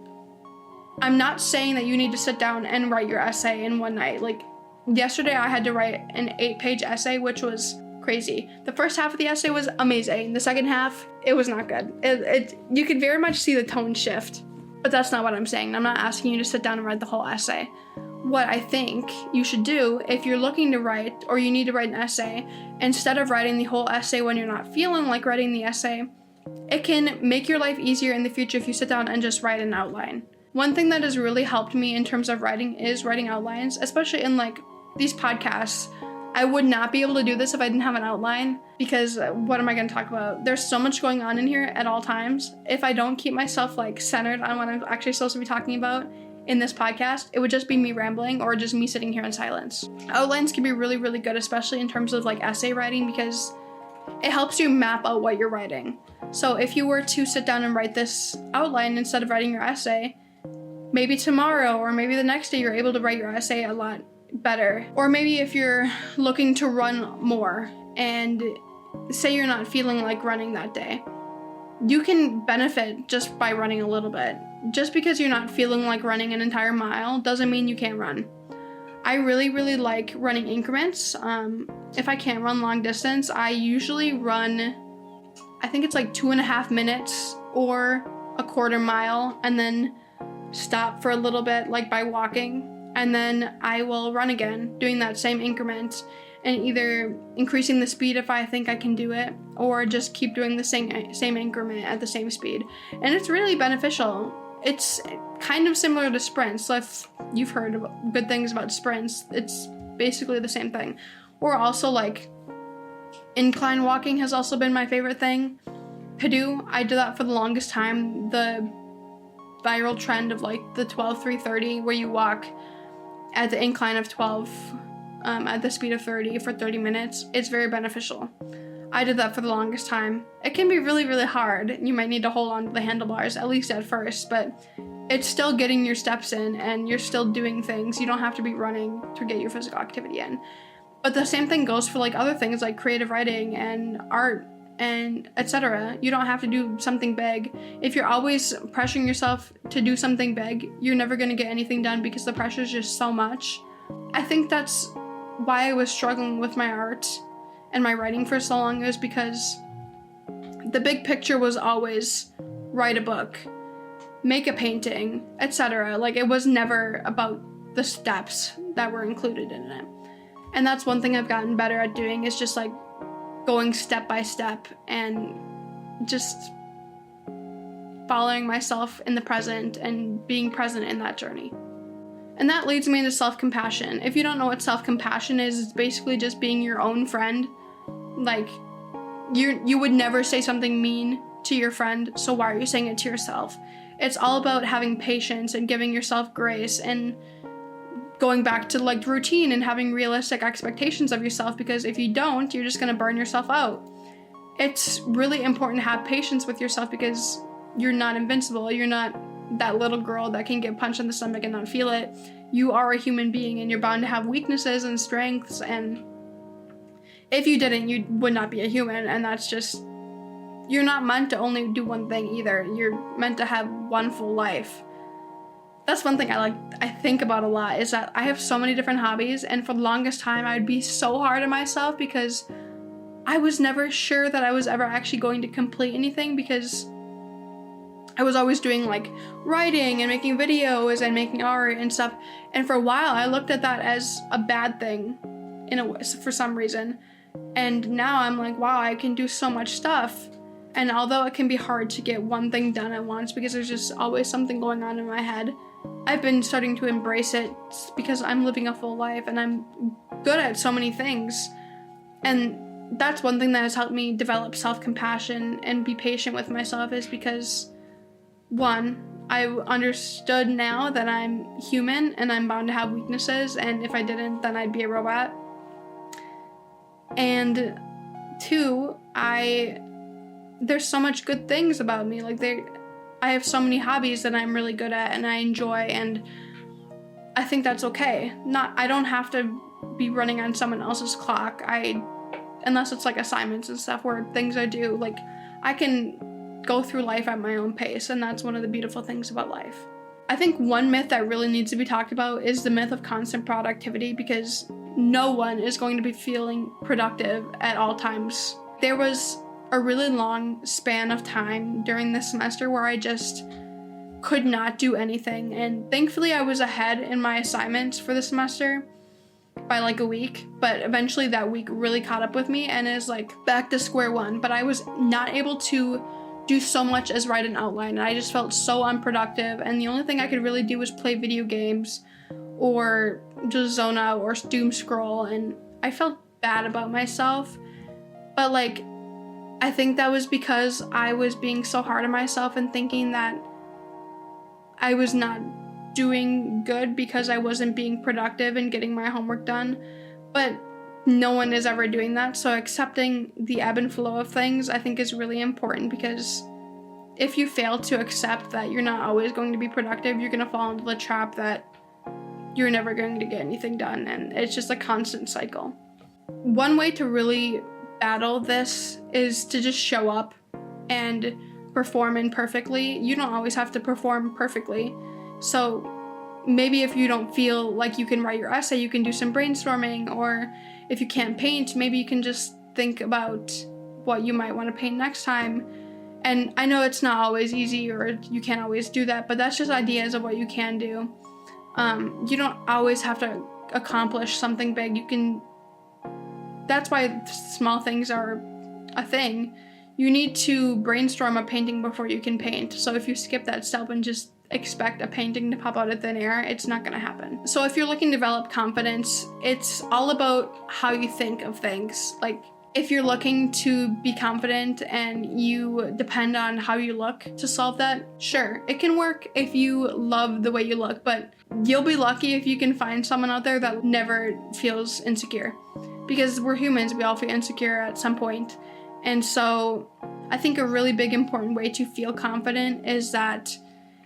I'm not saying that you need to sit down and write your essay in one night. Like yesterday I had to write an 8-page essay, which was crazy. The first half of the essay was amazing. The second half, it was not good. You could very much see the tone shift, but that's not what I'm saying. I'm not asking you to sit down and write the whole essay. What I think you should do if you're looking to write or you need to write an essay, instead of writing the whole essay when you're not feeling like writing the essay, it can make your life easier in the future if you sit down and just write an outline. One thing that has really helped me in terms of writing is writing outlines, especially in like these podcasts. I would not be able to do this if I didn't have an outline, because what am I going to talk about? There's so much going on in here at all times. If I don't keep myself like centered on what I'm actually supposed to be talking about in this podcast, it would just be me rambling or just me sitting here in silence. Outlines can be really, really good, especially in terms of like essay writing, because it helps you map out what you're writing. So if you were to sit down and write this outline instead of writing your essay, maybe tomorrow or maybe the next day you're able to write your essay a lot better. Or maybe if you're looking to run more and say you're not feeling like running that day, you can benefit just by running a little bit. Just because you're not feeling like running an entire mile doesn't mean you can't run. I really, really like running increments. If I can't run long distance, I usually run, I think it's like 2.5 minutes or a quarter mile, and then stop for a little bit, like by walking. And then I will run again, doing that same increment, and either increasing the speed if I think I can do it, or just keep doing the same increment at the same speed. And it's really beneficial. It's kind of similar to sprints. So if you've heard good things about sprints, it's basically the same thing. Or also like incline walking has also been my favorite thing to do. I did that for the longest time. The viral trend of like the 12-3-30, where you walk at the incline of 12 at the speed of 30 for 30 minutes. It's very beneficial. I did that for the longest time. It can be really, really hard. You might need to hold on to the handlebars, at least at first, but it's still getting your steps in and you're still doing things. You don't have to be running to get your physical activity in. But the same thing goes for like other things like creative writing and art and etc. You don't have to do something big. If you're always pressuring yourself to do something big, you're never going to get anything done because the pressure is just so much. I think that's why I was struggling with my art and my writing for so long. It was because the big picture was always write a book, make a painting, etc. Like it was never about the steps that were included in it. And that's one thing I've gotten better at doing, is just like going step by step and just following myself in the present and being present in that journey. And that leads me into self-compassion. If you don't know what self-compassion is, it's basically just being your own friend. Like, you would never say something mean to your friend, so why are you saying it to yourself? It's all about having patience and giving yourself grace and going back to like routine and having realistic expectations of yourself, because if you don't, you're just going to burn yourself out. It's really important to have patience with yourself because you're not invincible. You're not that little girl that can get punched in the stomach and not feel it. You are a human being and you're bound to have weaknesses and strengths, and if you didn't, you would not be a human. And that's just, you're not meant to only do one thing either. You're meant to have one full life. That's one thing I think about a lot, is that I have so many different hobbies, and for the longest time I would be so hard on myself because I was never sure that I was ever actually going to complete anything, because I was always doing like writing and making videos and making art and stuff. And for a while I looked at that as a bad thing in a way, for some reason. And now I'm like, wow, I can do so much stuff. And although it can be hard to get one thing done at once because there's just always something going on in my head, I've been starting to embrace it because I'm living a full life and I'm good at so many things. And that's one thing that has helped me develop self-compassion and be patient with myself, is because, one, I understood now that I'm human and I'm bound to have weaknesses, and if I didn't, then I'd be a robot. And two, there's so much good things about me. Like, I have so many hobbies that I'm really good at and I enjoy, and I think that's okay. I don't have to be running on someone else's clock. Unless it's like assignments and stuff or things I do, like, I can go through life at my own pace, and that's one of the beautiful things about life. I think one myth that really needs to be talked about is the myth of constant productivity, because no one is going to be feeling productive at all times. There was a really long span of time during this semester where I just could not do anything, and thankfully I was ahead in my assignments for the semester by like a week, but eventually that week really caught up with me and is like back to square one. But I was not able to do so much as write an outline, and I just felt so unproductive, and the only thing I could really do was play video games or just zone out or doom scroll, and I felt bad about myself. But like, I think that was because I was being so hard on myself and thinking that I was not doing good because I wasn't being productive and getting my homework done. But no one is ever doing that, so accepting the ebb and flow of things I think is really important, because if you fail to accept that you're not always going to be productive, you're going to fall into the trap that you're never going to get anything done, and it's just a constant cycle. One way to really battle this is to just show up and perform imperfectly. You don't always have to perform perfectly. So maybe if you don't feel like you can write your essay, you can do some brainstorming, or if you can't paint, maybe you can just think about what you might want to paint next time. And I know it's not always easy, or you can't always do that, but that's just ideas of what you can do. You don't always have to accomplish something big. That's why small things are a thing. You need to brainstorm a painting before you can paint. So if you skip that step and just expect a painting to pop out of thin air, it's not going to happen. So if you're looking to develop confidence, it's all about how you think of things. Like, if you're looking to be confident and you depend on how you look to solve that, sure, it can work if you love the way you look, but you'll be lucky if you can find someone out there that never feels insecure. Because we're humans, we all feel insecure at some point. And so I think a really big important way to feel confident is that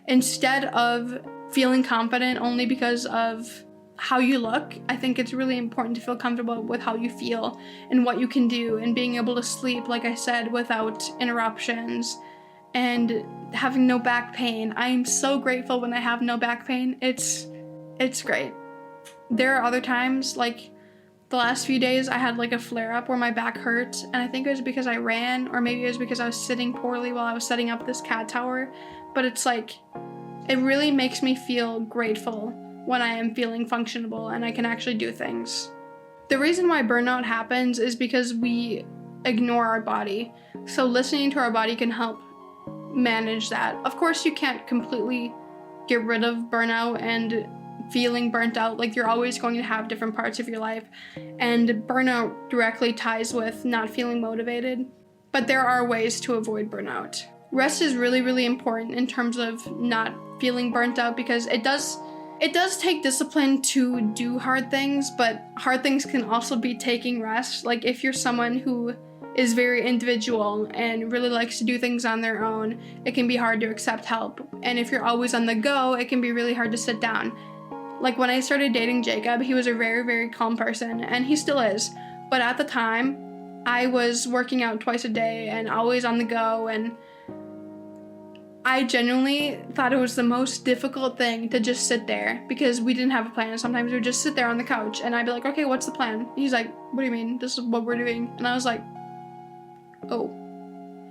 instead of feeling confident only because of how you look, I think it's really important to feel comfortable with how you feel and what you can do, and being able to sleep, like I said, without interruptions, and having no back pain. I am so grateful when I have no back pain. It's great. There are other times, like the last few days, I had like a flare-up where my back hurt, and I think it was because I ran, or maybe it was because I was sitting poorly while I was setting up this cat tower. But it's like, it really makes me feel grateful when I am feeling functionable and I can actually do things. The reason why burnout happens is because we ignore our body. So listening to our body can help manage that. Of course, you can't completely get rid of burnout and feeling burnt out. Like, you're always going to have different parts of your life, and burnout directly ties with not feeling motivated. But there are ways to avoid burnout. Rest is really, really important in terms of not feeling burnt out, because it does take discipline to do hard things, but hard things can also be taking rest. Like, if you're someone who is very individual and really likes to do things on their own, it can be hard to accept help. And if you're always on the go, it can be really hard to sit down. Like, when I started dating Jacob, he was a very, very calm person, and he still is. But at the time, I was working out twice a day and always on the go, and I genuinely thought it was the most difficult thing to just sit there, because we didn't have a plan. Sometimes we would just sit there on the couch, and I'd be like, okay, what's the plan? He's like, what do you mean? This is what we're doing. And I was like, oh.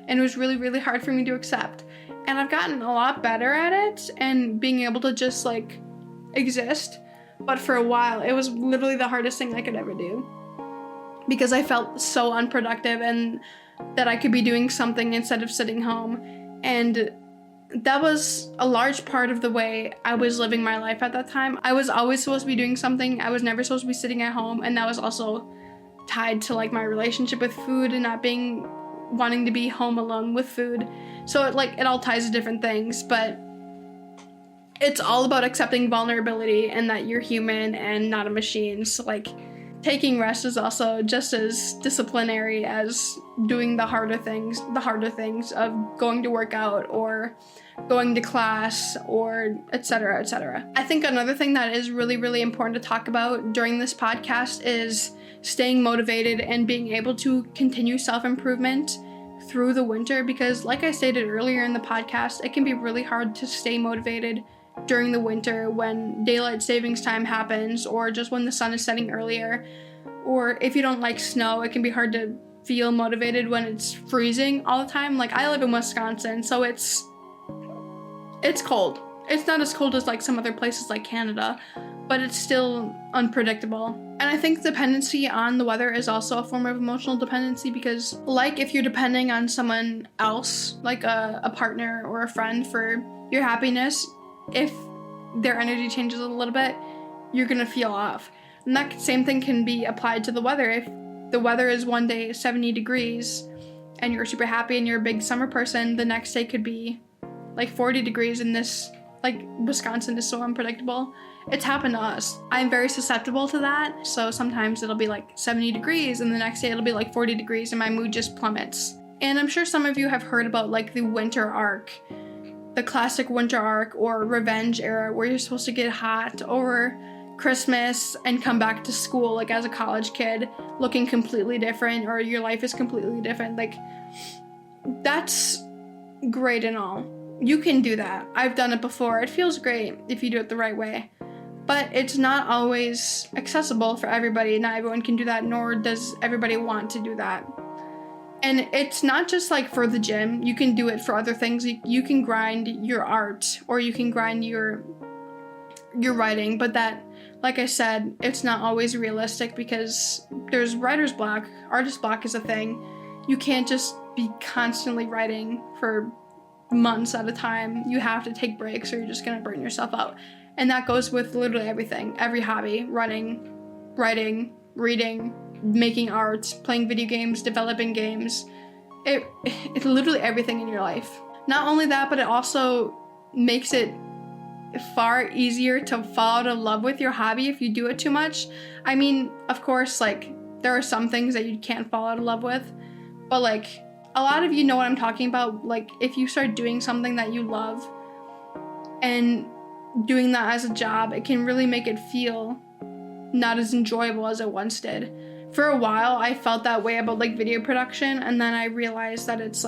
And it was really, really hard for me to accept. And I've gotten a lot better at it and being able to just like exist. But for a while, it was literally the hardest thing I could ever do, because I felt so unproductive and that I could be doing something instead of sitting home. And that was a large part of the way I was living my life at that time. I was always supposed to be doing something. I was never supposed to be sitting at home, and that was also tied to like my relationship with food and not wanting to be home alone with food. So it all ties to different things, but it's all about accepting vulnerability and that you're human and not a machine. So like taking rest is also just as disciplinary as doing the harder things of going to work out or going to class or etc., etc. I think another thing that is really, really important to talk about during this podcast is staying motivated and being able to continue self-improvement through the winter, because like I stated earlier in the podcast, it can be really hard to stay motivated during the winter when daylight savings time happens, or just when the sun is setting earlier, or if you don't like snow, it can be hard to feel motivated when it's freezing all the time. Like I live in Wisconsin, so it's cold. It's not as cold as like some other places like Canada, but it's still unpredictable. And I think dependency on the weather is also a form of emotional dependency, because like if you're depending on someone else, like a partner or a friend for your happiness, if their energy changes a little bit, you're gonna feel off. And that same thing can be applied to the weather. If the weather is one day 70 degrees and you're super happy and you're a big summer person, the next day could be like 40 degrees, and this, like, Wisconsin is so unpredictable. It's happened to us. I'm very susceptible to that. So sometimes it'll be like 70 degrees and the next day it'll be like 40 degrees and my mood just plummets. And I'm sure some of you have heard about like the winter arc, the classic winter arc or revenge era, where you're supposed to get hot over Christmas and come back to school like as a college kid looking completely different, or your life is completely different. Like, that's great and all. You can do that. I've done it before. It feels great if you do it the right way. But it's not always accessible for everybody. Not everyone can do that, nor does everybody want to do that. And it's not just like for the gym. You can do it for other things. You can grind your art, or you can grind your writing, but that, like I said, it's not always realistic because there's writer's block. Artist block is a thing. You can't just be constantly writing for months at a time. You have to take breaks or you're just gonna burn yourself out. And that goes with literally everything. Every hobby: running, writing, reading, making art, playing video games, developing games. It's literally everything in your life. Not only that, but it also makes it far easier to fall out of love with your hobby if you do it too much. I mean, of course, like, there are some things that you can't fall out of love with, but like, a lot of you know what I'm talking about. Like, if you start doing something that you love and doing that as a job, it can really make it feel not as enjoyable as it once did. For a while, I felt that way about like video production, and then I realized that it's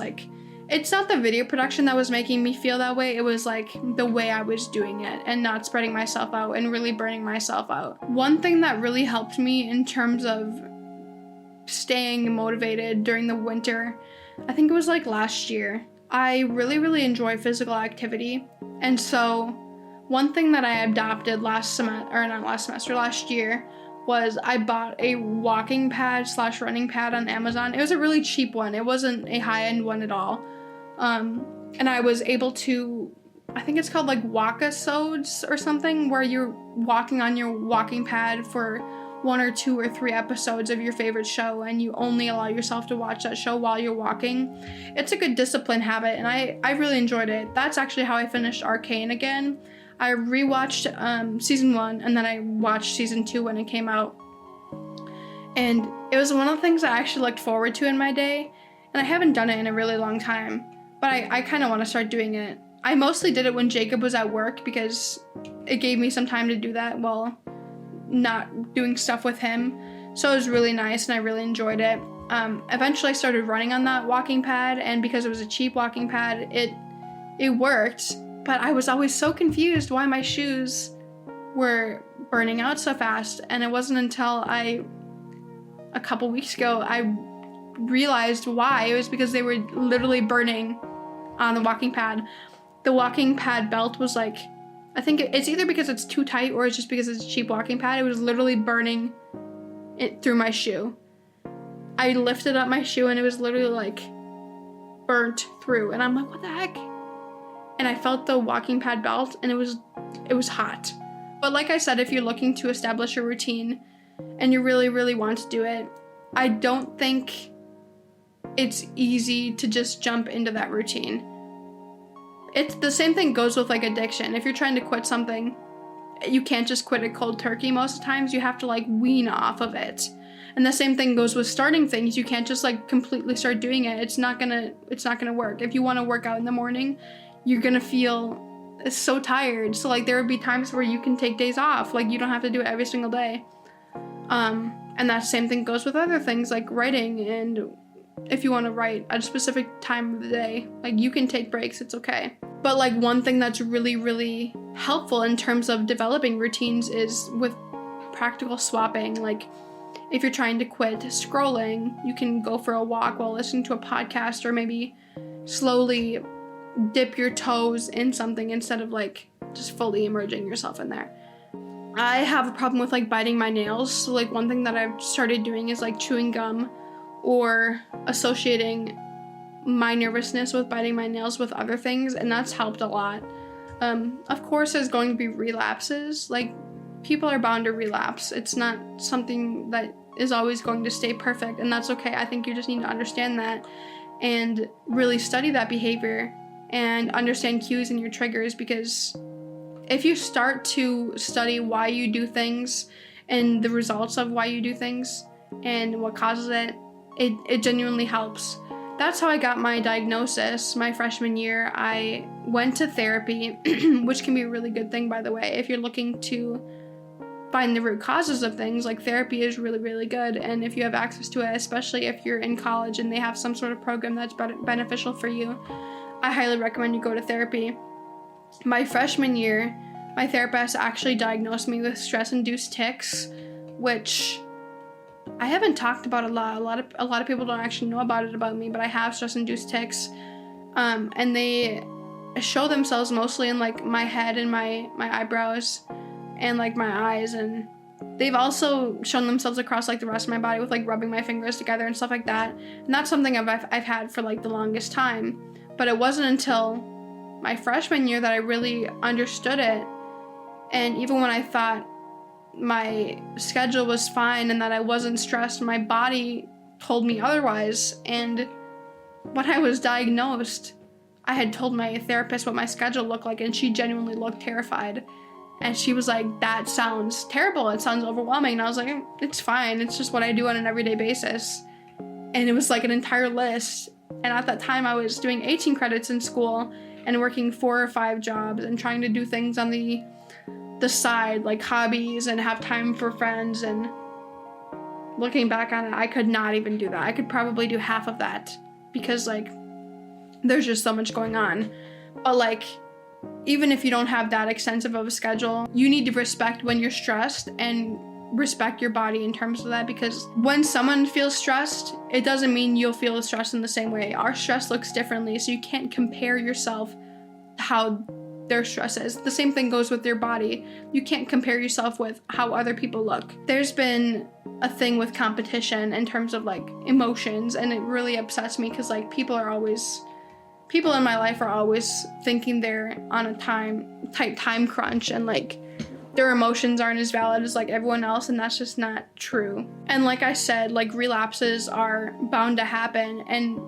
not the video production that was making me feel that way. It was like the way I was doing it and not spreading myself out and really burning myself out. One thing that really helped me in terms of staying motivated during the winter, I think it was like last year. I really, really enjoy physical activity. And so one thing that I adopted last year was I bought a walking pad / running pad on Amazon. It was a really cheap one. It wasn't a high-end one at all. And I was able to, I think it's called like walk-a-sodes or something, where you're walking on your walking pad for 1 or 2 or 3 episodes of your favorite show, and you only allow yourself to watch that show while you're walking. It's a good discipline habit, and I really enjoyed it. That's actually how I finished Arcane again. I rewatched season 1, and then I watched season 2 when it came out. And it was one of the things I actually looked forward to in my day, and I haven't done it in a really long time, but I kind of want to start doing it. I mostly did it when Jacob was at work because it gave me some time to do that while not doing stuff with him. So it was really nice, and I really enjoyed it. Eventually I started running on that walking pad, and because it was a cheap walking pad, it worked. But I was always so confused why my shoes were burning out so fast. And it wasn't until a couple weeks ago, I realized why. It was because they were literally burning on the walking pad. The walking pad belt was like, I think it's either because it's too tight or it's just because it's a cheap walking pad. It was literally burning it through my shoe. I lifted up my shoe and it was literally like burnt through. And I'm like, what the heck? And I felt the walking pad belt, and it was hot. But like I said, if you're looking to establish a routine and you really, really want to do it, I don't think it's easy to just jump into that routine. It's the same thing goes with like addiction. If you're trying to quit something, you can't just quit it cold turkey most of the times. You have to like wean off of it. And the same thing goes with starting things. You can't just like completely start doing it. It's not gonna work. If you want to work out in the morning, you're gonna feel so tired. So like there would be times where you can take days off. Like you don't have to do it every single day. And that same thing goes with other things like writing, and if you want to write at a specific time of the day, like you can take breaks, it's okay. But like one thing that's really, really helpful in terms of developing routines is with practical swapping. Like if you're trying to quit scrolling, you can go for a walk while listening to a podcast, or maybe slowly dip your toes in something instead of like just fully immersing yourself in there. I have a problem with like biting my nails. So like one thing that I've started doing is like chewing gum or associating my nervousness with biting my nails with other things, and that's helped a lot. Of course there's going to be relapses. Like people are bound to relapse. It's not something that is always going to stay perfect, and that's okay. I think you just need to understand that and really study that behavior and understand cues and your triggers, because if you start to study why you do things and the results of why you do things and what causes it, it genuinely helps. That's how I got my diagnosis my freshman year. I went to therapy, which can be a really good thing, by the way. If you're looking to find the root causes of things, like therapy is really, really good. And if you have access to it, especially if you're in college and they have some sort of program that's beneficial for you, I highly recommend you go to therapy. My freshman year, my therapist actually diagnosed me with stress-induced tics, which I haven't talked about a lot. A lot of people don't actually know about it about me, but I have stress-induced tics, and they show themselves mostly in like my head and my eyebrows and like my eyes, and they've also shown themselves across like the rest of my body with like rubbing my fingers together and stuff like that. And that's something I've had for like the longest time, but it wasn't until my freshman year that I really understood it. And even when I thought my schedule was fine and that I wasn't stressed, my body told me otherwise. And when I was diagnosed, I had told my therapist what my schedule looked like, and she genuinely looked terrified. And she was like, that sounds terrible. It sounds overwhelming. And I was like, it's fine. It's just what I do on an everyday basis. And it was like an entire list. And at that time I was doing 18 credits in school and working 4 or 5 jobs and trying to do things on the side, like hobbies, and have time for friends. And looking back on it, I could not even do that. I could probably do half of that because like there's just so much going on. But like, even if you don't have that extensive of a schedule, you need to respect when you're stressed and respect your body in terms of that, because when someone feels stressed, it doesn't mean you'll feel stressed in the same way. Our stress looks differently, so you can't compare yourself to how their stress is. The same thing goes with your body. You can't compare yourself with how other people look. There's been a thing with competition in terms of like emotions, and it really upsets me because like people in my life are always thinking they're on a tight time crunch, and like their emotions aren't as valid as like everyone else, and that's just not true. And like I said, like relapses are bound to happen, and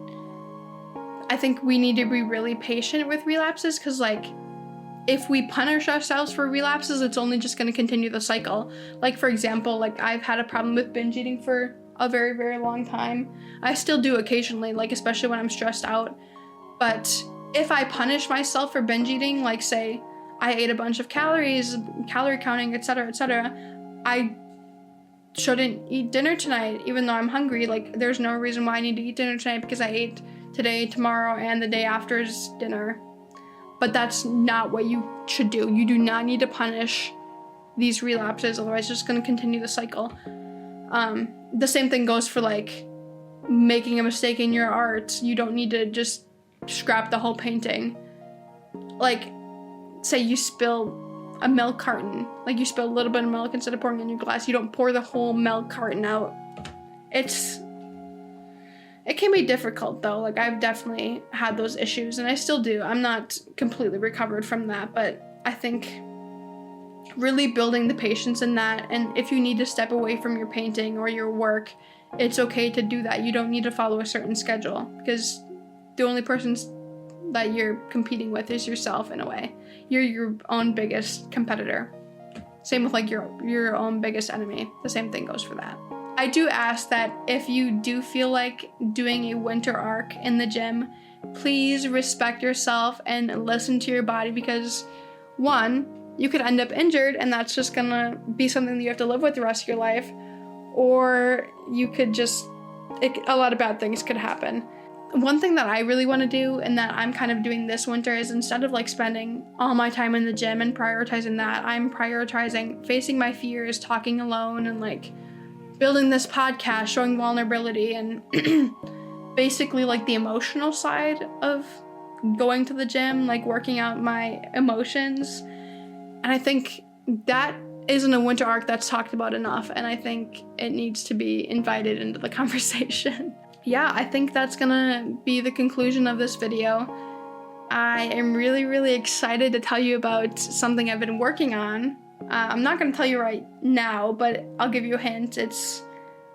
I think we need to be really patient with relapses, because like if we punish ourselves for relapses, it's only just going to continue the cycle. Like for example, like I've had a problem with binge eating for a very, very long time. I still do occasionally, like especially when I'm stressed out. But if I punish myself for binge eating, like say I ate a bunch of calories, calorie counting, etc., I shouldn't eat dinner tonight, even though I'm hungry. Like there's no reason why I need to eat dinner tonight because I ate today, tomorrow, and the day after's dinner. But that's not what you should do. You do not need to punish these relapses, otherwise it's just going to continue the cycle. The same thing goes for like making a mistake in your art. You don't need to just scrap the whole painting. Like say you spill a milk carton, like you spill a little bit of milk instead of pouring in your glass, you don't pour the whole milk carton out. It can be difficult though. Like I've definitely had those issues, and I still do. I'm not completely recovered from that, but I think really building the patience in that, and if you need to step away from your painting or your work it's okay to do that. You don't need to follow a certain schedule, because the only person that you're competing with is yourself in a way. You're your own biggest competitor. Same with like your own biggest enemy. The same thing goes for that. I do ask that if you do feel like doing a winter arc in the gym, please respect yourself and listen to your body, because one, you could end up injured and that's just gonna be something that you have to live with the rest of your life, or you could a lot of bad things could happen. One thing that I really want to do, and that I'm kind of doing this winter, is instead of like spending all my time in the gym and prioritizing that, I'm prioritizing facing my fears, talking alone, and like building this podcast, showing vulnerability, and basically like the emotional side of going to the gym, like working out my emotions. And I think that isn't a winter arc that's talked about enough, and I think it needs to be invited into the conversation. Yeah, I think that's gonna be the conclusion of this video. I am really, really excited to tell you about something I've been working on. I'm not gonna tell you right now, but I'll give you a hint. It's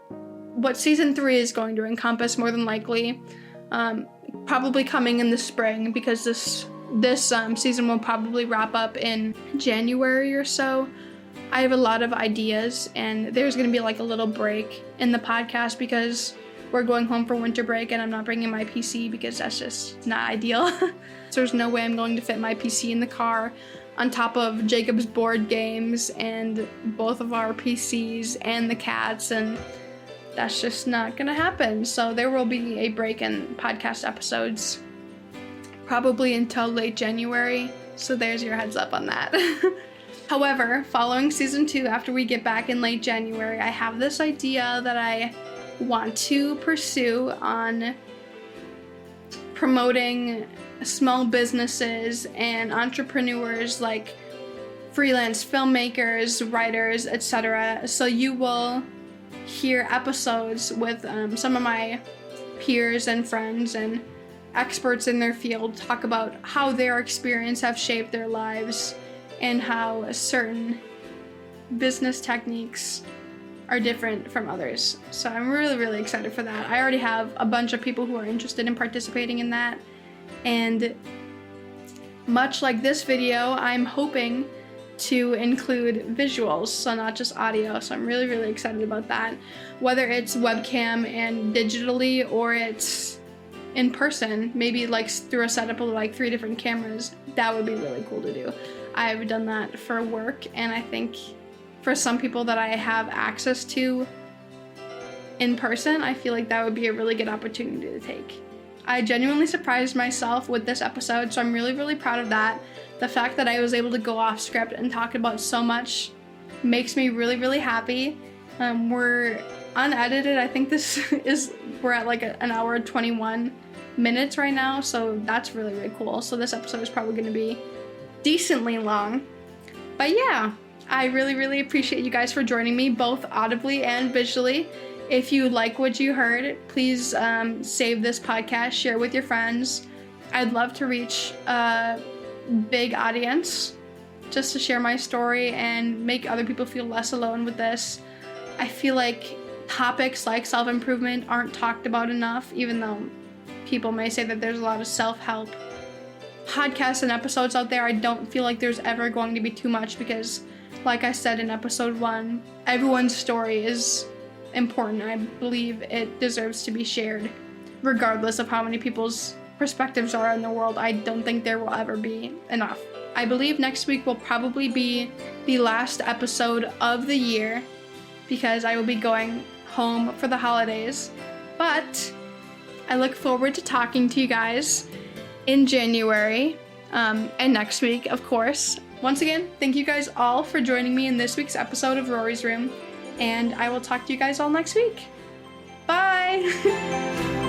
what season 3 is going to encompass, more than likely. Probably coming in the spring, because this season will probably wrap up in January or so. I have a lot of ideas, and there's gonna be like a little break in the podcast because we're going home for winter break, and I'm not bringing my PC because that's just not ideal. So there's no way I'm going to fit my PC in the car on top of Jacob's board games and both of our PCs and the cats, and that's just not gonna happen. So there will be a break in podcast episodes, probably until late January. So there's your heads up on that. However, following season 2, after we get back in late January, I have this idea that I want to pursue on promoting small businesses and entrepreneurs like freelance filmmakers, writers, etc. So you will hear episodes with some of my peers and friends and experts in their field talk about how their experience have shaped their lives and how certain business techniques are different from others. So I'm really, really excited for that. I already have a bunch of people who are interested in participating in that. And much like this video, I'm hoping to include visuals, so not just audio. So I'm really, really excited about that. Whether it's webcam and digitally, or it's in person, maybe like through a setup of like 3 different cameras, that would be really cool to do. I've done that for work, and I think for some people that I have access to in person, I feel like that would be a really good opportunity to take. I genuinely surprised myself with this episode, so I'm really, really proud of that. The fact that I was able to go off script and talk about so much makes me really, really happy. We're unedited. I think we're at like an hour and 21 minutes right now, so that's really, really cool. So this episode is probably going to be decently long. But yeah, I really, really appreciate you guys for joining me, both audibly and visually. If you like what you heard, please save this podcast, share it with your friends. I'd love to reach a big audience just to share my story and make other people feel less alone with this. I feel like topics like self-improvement aren't talked about enough, even though people may say that there's a lot of self-help podcasts and episodes out there. I don't feel like there's ever going to be too much, because like I said in episode 1, everyone's story is important. I believe it deserves to be shared, regardless of how many people's perspectives are in the world. I don't think there will ever be enough. I believe next week will probably be the last episode of the year, because I will be going home for the holidays. But I look forward to talking to you guys in January and next week, of course. Once again, thank you guys all for joining me in this week's episode of Rori's Room, and I will talk to you guys all next week. Bye!